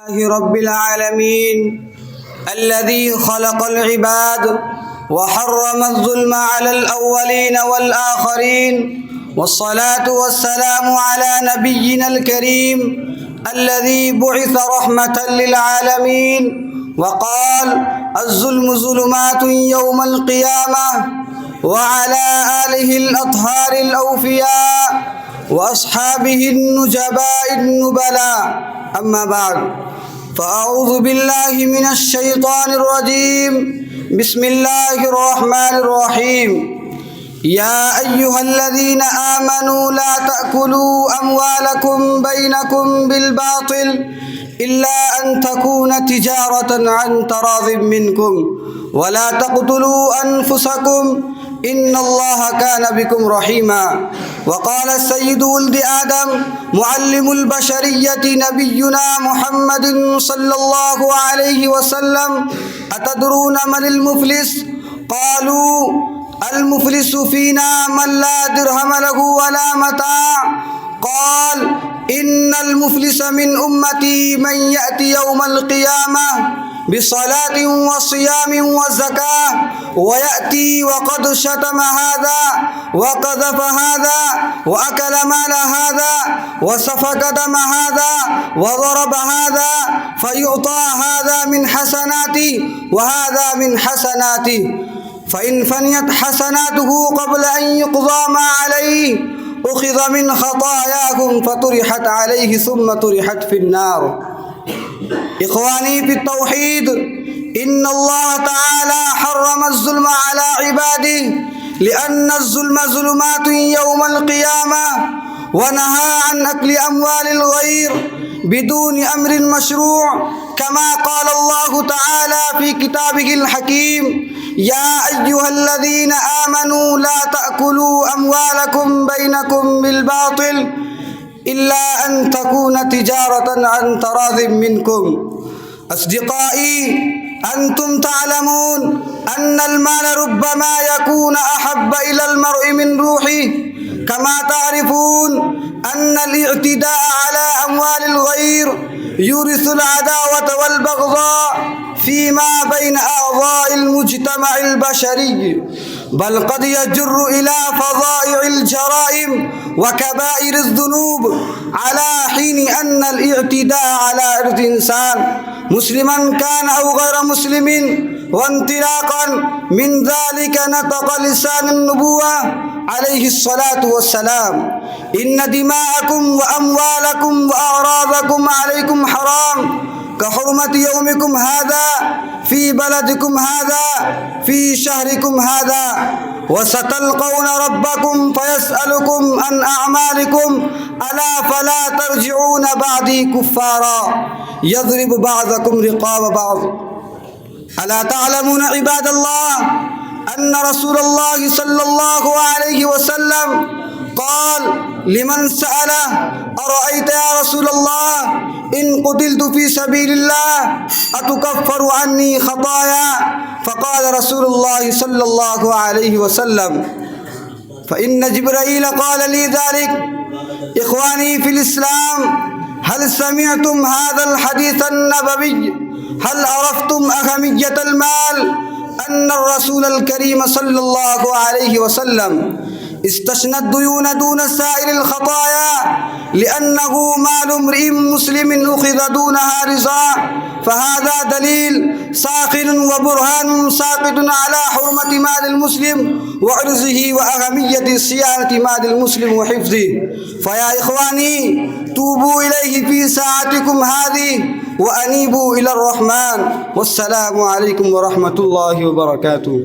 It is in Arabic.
رب العالمين الذي خلق العباد وحرم الظلم على الأولين والآخرين، والصلاة والسلام على نبينا الكريم الذي بعث رحمة للعالمين، وقال: الظلم ظلمات يوم القيامة، وعلى آله الأطهار الأوفياء وأصحابه النجباء النبلاء. أما بعد، فأعوذ بالله من الشيطان الرجيم. بسم الله الرحمن الرحيم. يا أيها الذين آمنوا لا تأكلوا أموالكم بينكم بالباطل إلا أن تكون تجارة عن تراض منكم، ولا تقتلوا أنفسكم إن الله كان بكم رحيما. وقال السيد ولد آدم معلم البشرية نبينا محمد صلى الله عليه وسلم: أتدرون من المفلس؟ قالوا: المفلس فينا من لا درهم له ولا متاع. قال: إن المفلس من أمتي من يأتي يوم القيامة بصلاة وصيام وزكاة، ويأتي وقد شتم هذا وقذف هذا وأكل مال هذا وسفك دم هذا وضرب هذا، فيعطى هذا من حسناته وهذا من حسناته، فإن فنيت حسناته قبل أن يقضى ما عليه أخذ من خطاياكم فطرحت عليه ثم طرحت في النار. إخواني في التوحيد، إن الله تعالى حرم الظلم على عباده لأن الظلم ظلمات يوم القيامة، ونهى عن أكل أموال الغير بدون أمر مشروع، كما قال الله تعالى في كتابه الحكيم: يا أيها الذين آمنوا لا تأكلوا أموالكم بينكم بالباطل إلا أن تكون تجارة عن تراض منكم. أصدقائي، أنتم تعلمون أن المال ربما يكون أحب إلى المرء من روحه، كما تعرفون أن الاعتداء على أموال الغير يورث العداوة والبغضاء فيما بين أعضاء المجتمع البشري، بل قد يجر إلى فظائع الجرائم وكبائر الذنوب، على حين أن الاعتداء على عرض إنسان مسلما كان أو غير مسلم، وانطلاقا من ذلك نطق لسان النبوة عليه الصلاة والسلام: إن دماءكم وأموالكم وأعراضكم عليكم حرام كحرمة يومكم هذا في بلدكم هذا في شهركم هذا، وستلقون ربكم فيسألكم عن أعمالكم، ألا فلا ترجعون بعدي كفارا يضرب بعضكم رقاب بعض. ألا تعلمون عباد الله أن رسول الله صلى الله عليه وسلم قال لمن سأله: أرأيت يا رسول الله إن قتلت في سبيل الله أتكفر عني خطايا؟ فقال رسول الله صلى الله عليه وسلم: فإن جبرائيل قال لي ذلك. إخواني في الإسلام، هل سمعتم هذا الحديث النبوي؟ هل عرفتم أهمية المال؟ أن الرسول الكريم صلى الله عليه وسلم استثنى الديون دون سائر الخطايا، لأنه مال امرئ مسلم أخذ دونها رضا، فهذا دليل ساخن وبرهان ساقط على حرمة مال المسلم وعرضه وأهمية صيانة مال المسلم وحفظه. فيا إخواني، توبوا إليه في ساعتكم هذه وأنيبوا إلى الرحمن. والسلام عليكم ورحمة الله وبركاته.